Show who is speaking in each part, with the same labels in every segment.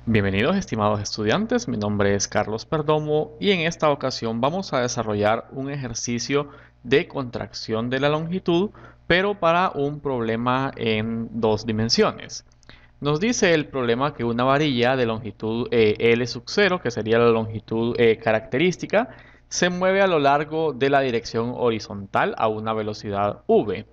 Speaker 1: Bienvenidos estimados estudiantes, mi nombre es Carlos Perdomo y en esta ocasión vamos a desarrollar un ejercicio de contracción de la longitud, pero para un problema en dos dimensiones. Nos dice el problema que una varilla de longitud L sub 0, que sería la longitud característica, se mueve a lo largo de la dirección horizontal a una velocidad v.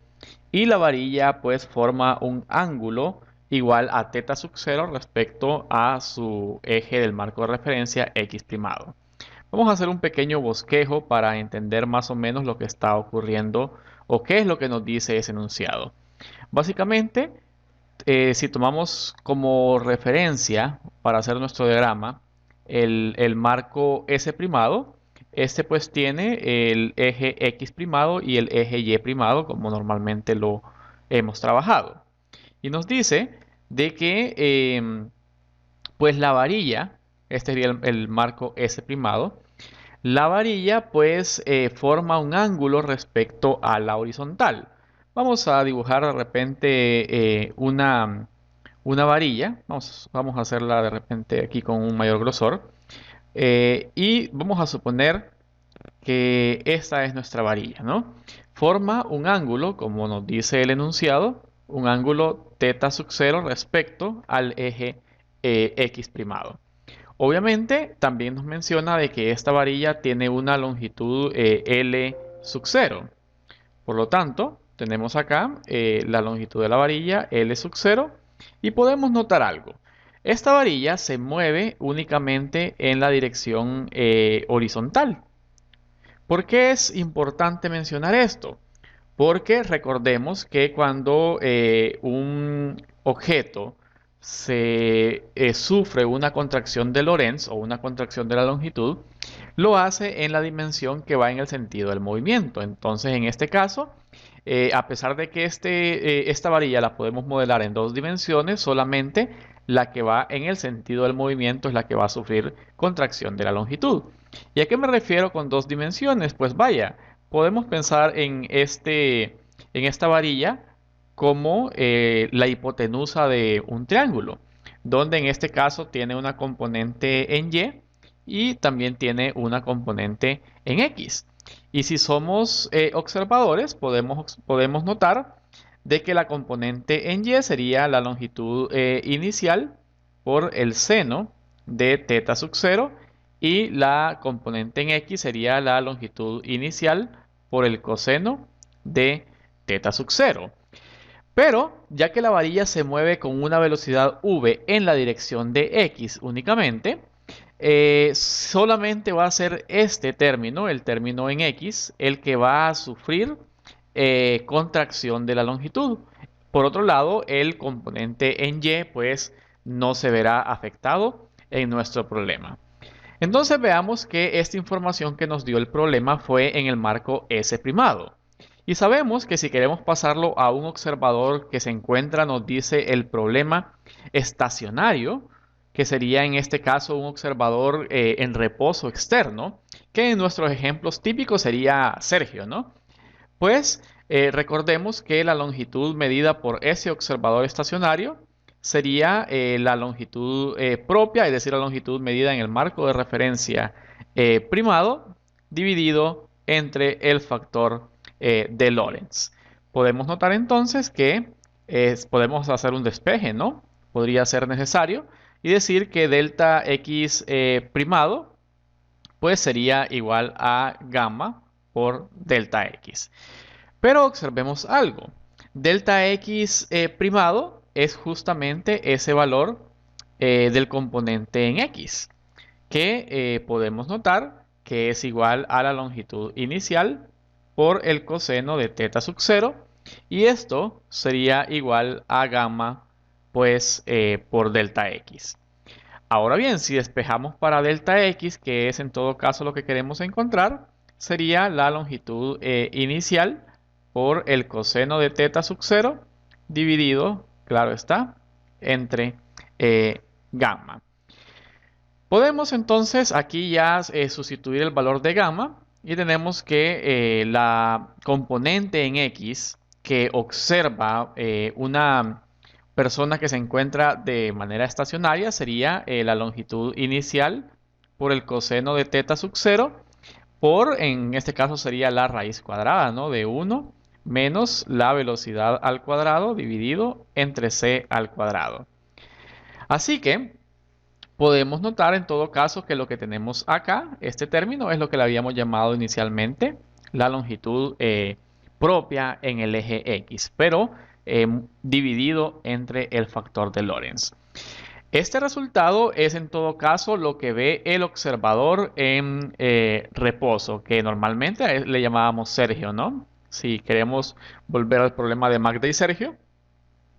Speaker 1: Y la varilla pues forma un ángulo igual a teta sub 0 respecto a su eje del marco de referencia x primado. Vamos a hacer un pequeño bosquejo para entender más o menos lo que está ocurriendo o qué es lo que nos dice ese enunciado. Básicamente, si tomamos como referencia para hacer nuestro diagrama el marco S primado, este pues tiene el eje X primado y el eje Y primado como normalmente lo hemos trabajado. Y nos dice de que pues la varilla, este sería el marco S primado, la varilla pues forma un ángulo respecto a la horizontal. Vamos a dibujar de repente una varilla. Vamos a hacerla de repente aquí con un mayor grosor. Y vamos a suponer que esta es nuestra varilla, ¿no? Forma un ángulo, como nos dice el enunciado, un ángulo teta sub 0 respecto al eje x primado. Obviamente, también nos menciona de que esta varilla tiene una longitud L sub 0. Por lo tanto, tenemos acá la longitud de la varilla L sub 0 y podemos notar algo. Esta varilla se mueve únicamente en la dirección horizontal. ¿Por qué es importante mencionar esto? Porque recordemos que cuando un objeto sufre una contracción de Lorentz o una contracción de la longitud, lo hace en la dimensión que va en el sentido del movimiento. Entonces, en este caso, a pesar de que esta varilla la podemos modelar en dos dimensiones, solamente la que va en el sentido del movimiento es la que va a sufrir contracción de la longitud. ¿Y a qué me refiero con dos dimensiones? Pues vaya, podemos pensar en esta varilla como la hipotenusa de un triángulo, donde en este caso tiene una componente en Y y también tiene una componente en X. Y si somos observadores, podemos notar de que la componente en Y sería la longitud inicial por el seno de teta sub 0 y la componente en X sería la longitud inicial por el coseno de teta sub 0. Pero, ya que la varilla se mueve con una velocidad v en la dirección de x únicamente, solamente va a ser este término, el término en x, el que va a sufrir contracción de la longitud. Por otro lado, el componente en y, pues, no se verá afectado en nuestro problema. Entonces veamos que esta información que nos dio el problema fue en el marco S primado. Y sabemos que si queremos pasarlo a un observador que se encuentra, nos dice el problema estacionario, que sería en este caso un observador en reposo externo, que en nuestros ejemplos típicos sería Sergio, ¿no? Pues recordemos que la longitud medida por ese observador estacionario sería la longitud propia, es decir, la longitud medida en el marco de referencia primado dividido entre el factor de Lorentz. Podemos notar entonces que podemos hacer un despeje, ¿no? Podría ser necesario y decir que delta x primado pues sería igual a gamma por delta x. Pero observemos algo. Delta x primado es justamente ese valor del componente en x, que podemos notar que es igual a la longitud inicial por el coseno de teta sub 0, y esto sería igual a gamma pues por delta x. Ahora bien, si despejamos para delta x, que es en todo caso lo que queremos encontrar, sería la longitud inicial por el coseno de teta sub 0 dividido, claro está, entre gamma. Podemos entonces aquí ya sustituir el valor de gamma y tenemos que la componente en x que observa persona que se encuentra de manera estacionaria sería la longitud inicial por el coseno de teta sub 0 por, en este caso sería la raíz cuadrada, ¿no? De 1 menos la velocidad al cuadrado dividido entre c al cuadrado. Así que podemos notar en todo caso que lo que tenemos acá, este término, es lo que le habíamos llamado inicialmente la longitud propia en el eje X, pero dividido entre el factor de Lorentz. Este resultado es en todo caso lo que ve el observador en reposo, que normalmente le llamábamos Sergio, ¿no? Si queremos volver al problema de Magda y Sergio,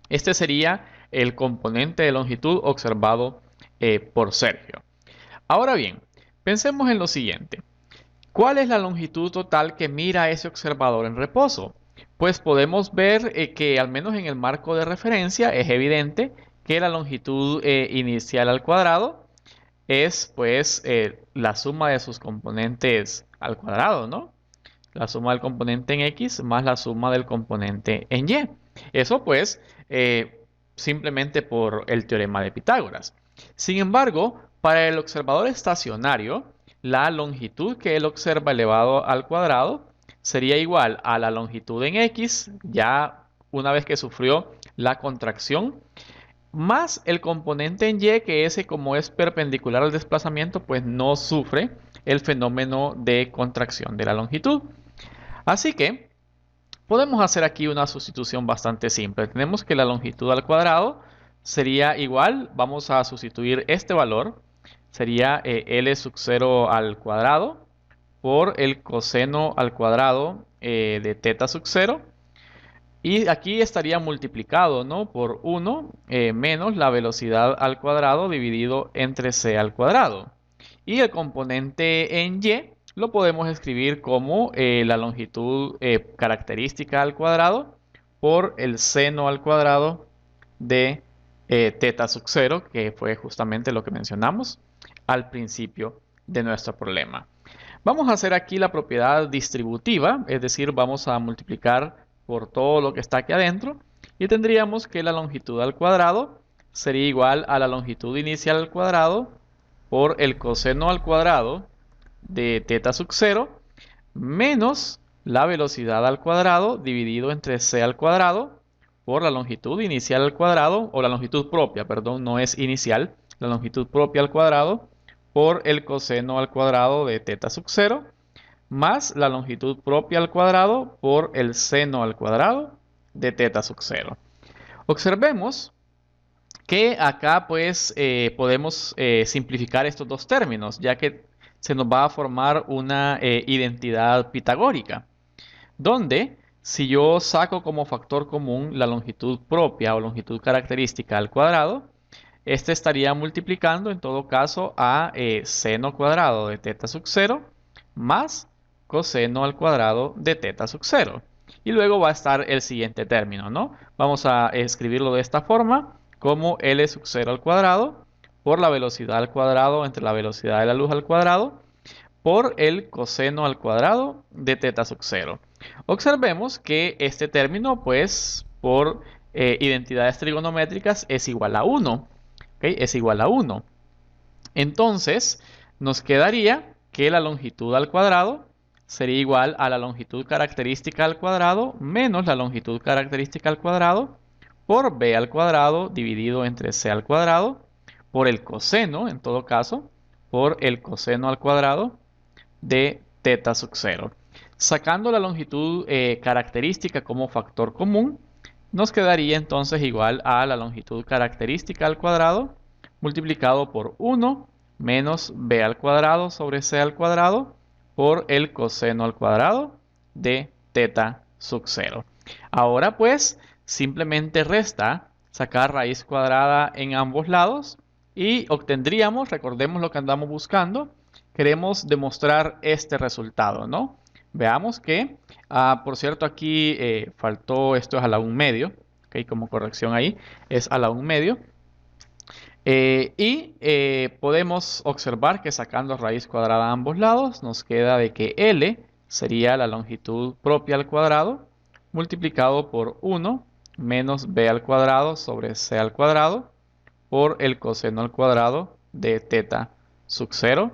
Speaker 1: este sería el componente de longitud observado por Sergio. Ahora bien, pensemos en lo siguiente. ¿Cuál es la longitud total que mira ese observador en reposo? Pues podemos ver que al menos en el marco de referencia es evidente que la longitud inicial al cuadrado es pues la suma de sus componentes al cuadrado, ¿no? La suma del componente en X más la suma del componente en Y. Eso pues simplemente por el teorema de Pitágoras. Sin embargo, para el observador estacionario, la longitud que él observa elevado al cuadrado sería igual a la longitud en X, ya una vez que sufrió la contracción, más el componente en Y, que ese como es perpendicular al desplazamiento, pues no sufre el fenómeno de contracción de la longitud. Así que podemos hacer aquí una sustitución bastante simple. Tenemos que la longitud al cuadrado sería igual, vamos a sustituir este valor, sería L sub 0 al cuadrado por el coseno al cuadrado de teta sub 0. Y aquí estaría multiplicado, ¿no? Por 1 menos la velocidad al cuadrado dividido entre c al cuadrado. Y el componente en y lo podemos escribir como la longitud característica al cuadrado por el seno al cuadrado de teta sub 0, que fue justamente lo que mencionamos al principio de nuestro problema. Vamos a hacer aquí la propiedad distributiva, es decir, vamos a multiplicar por todo lo que está aquí adentro y tendríamos que la longitud al cuadrado sería igual a la longitud inicial al cuadrado por el coseno al cuadrado de teta sub 0 menos la velocidad al cuadrado dividido entre c al cuadrado por la longitud inicial al cuadrado, o la longitud propia, perdón, no es inicial, la longitud propia al cuadrado por el coseno al cuadrado de teta sub 0 más la longitud propia al cuadrado por el seno al cuadrado de teta sub 0. Observemos que acá pues podemos simplificar estos dos términos, ya que se nos va a formar una identidad pitagórica, donde si yo saco como factor común la longitud propia o longitud característica al cuadrado, este estaría multiplicando en todo caso a seno cuadrado de teta sub 0 más coseno al cuadrado de teta sub 0. Y luego va a estar el siguiente término, ¿no? Vamos a escribirlo de esta forma, como L sub 0 al cuadrado por la velocidad al cuadrado entre la velocidad de la luz al cuadrado por el coseno al cuadrado de teta sub 0. Observemos que este término, pues, por identidades trigonométricas es igual a 1. ¿Okay? Es igual a 1. Entonces, nos quedaría que la longitud al cuadrado sería igual a la longitud característica al cuadrado menos la longitud característica al cuadrado por b al cuadrado dividido entre c al cuadrado por el coseno, en todo caso, por el coseno al cuadrado de teta sub 0. Sacando la longitud característica como factor común, nos quedaría entonces igual a la longitud característica al cuadrado multiplicado por 1 menos b al cuadrado sobre c al cuadrado por el coseno al cuadrado de teta sub 0. Ahora pues simplemente resta sacar raíz cuadrada en ambos lados y obtendríamos, recordemos lo que andamos buscando, queremos demostrar este resultado, ¿no? Veamos que, por cierto, aquí faltó, esto es a la 1 medio, ¿okay? Como corrección ahí, es a la 1 medio. Podemos observar que sacando raíz cuadrada a ambos lados, nos queda de que L sería la longitud propia al cuadrado, multiplicado por 1 menos b al cuadrado sobre c al cuadrado por el coseno al cuadrado de teta sub 0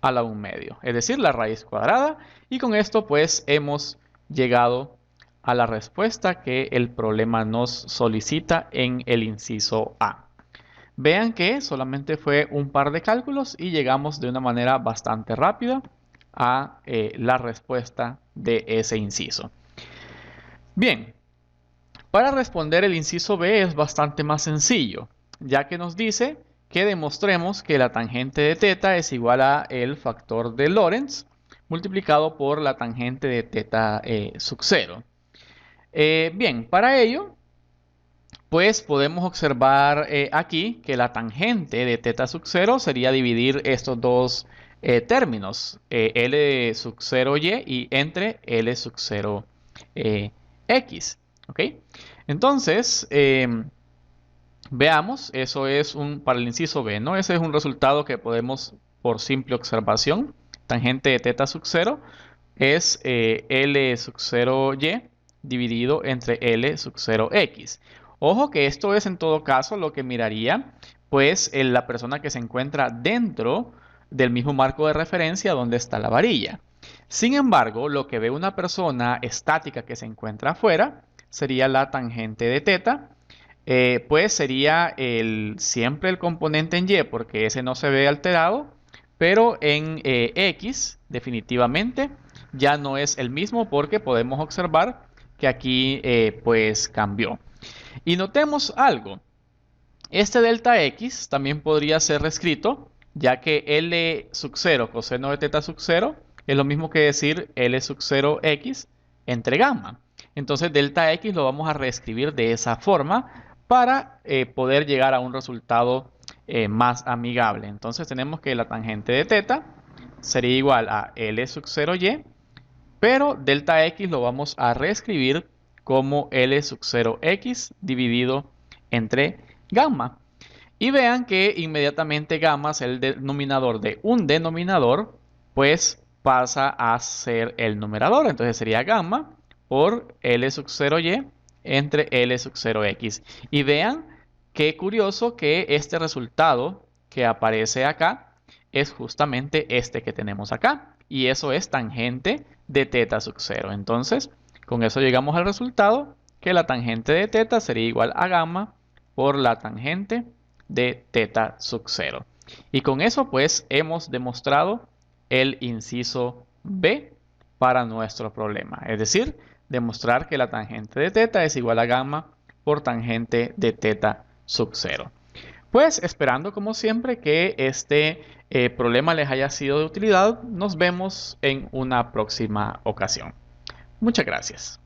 Speaker 1: a la 1/2, es decir, la raíz cuadrada. Y con esto pues hemos llegado a la respuesta que el problema nos solicita en el inciso A. Vean que solamente fue un par de cálculos y llegamos de una manera bastante rápida a la respuesta de ese inciso. Bien, para responder el inciso B es bastante más sencillo, ya que nos dice que demostremos que la tangente de teta es igual a el factor de Lorentz multiplicado por la tangente de teta sub 0. Bien, para ello, pues podemos observar aquí que la tangente de teta sub 0 sería dividir estos dos términos, L sub 0y y entre L sub 0 x. ¿Ok? Entonces, veamos, eso es para el inciso B, ¿no? Ese es un resultado que podemos, por simple observación, tangente de teta sub 0 es L sub 0y dividido entre L sub 0x. Ojo que esto es en todo caso lo que miraría pues la persona que se encuentra dentro del mismo marco de referencia donde está la varilla. Sin embargo, lo que ve una persona estática que se encuentra afuera sería la tangente de teta, pues sería siempre el componente en y porque ese no se ve alterado, pero en x definitivamente ya no es el mismo porque podemos observar que aquí pues cambió. Y notemos algo, este delta x también podría ser reescrito, ya que L sub 0 coseno de teta sub 0 es lo mismo que decir L sub 0x entre gamma. Entonces delta x lo vamos a reescribir de esa forma para poder llegar a un resultado más amigable. Entonces tenemos que la tangente de teta sería igual a L sub 0y, pero delta x lo vamos a reescribir como L sub 0x dividido entre gamma. Y vean que inmediatamente gamma es el denominador de un denominador, pues pasa a ser el numerador. Entonces sería gamma por L sub 0y entre L sub 0x. Y vean qué curioso que este resultado que aparece acá es justamente este que tenemos acá. Y eso es tangente de teta sub 0. Entonces, con eso llegamos al resultado que la tangente de teta sería igual a gamma por la tangente de teta sub 0. Y con eso pues hemos demostrado el inciso B para nuestro problema. Es decir, demostrar que la tangente de teta es igual a gamma por tangente de teta sub 0. Pues esperando como siempre que este problema les haya sido de utilidad, nos vemos en una próxima ocasión. Muchas gracias.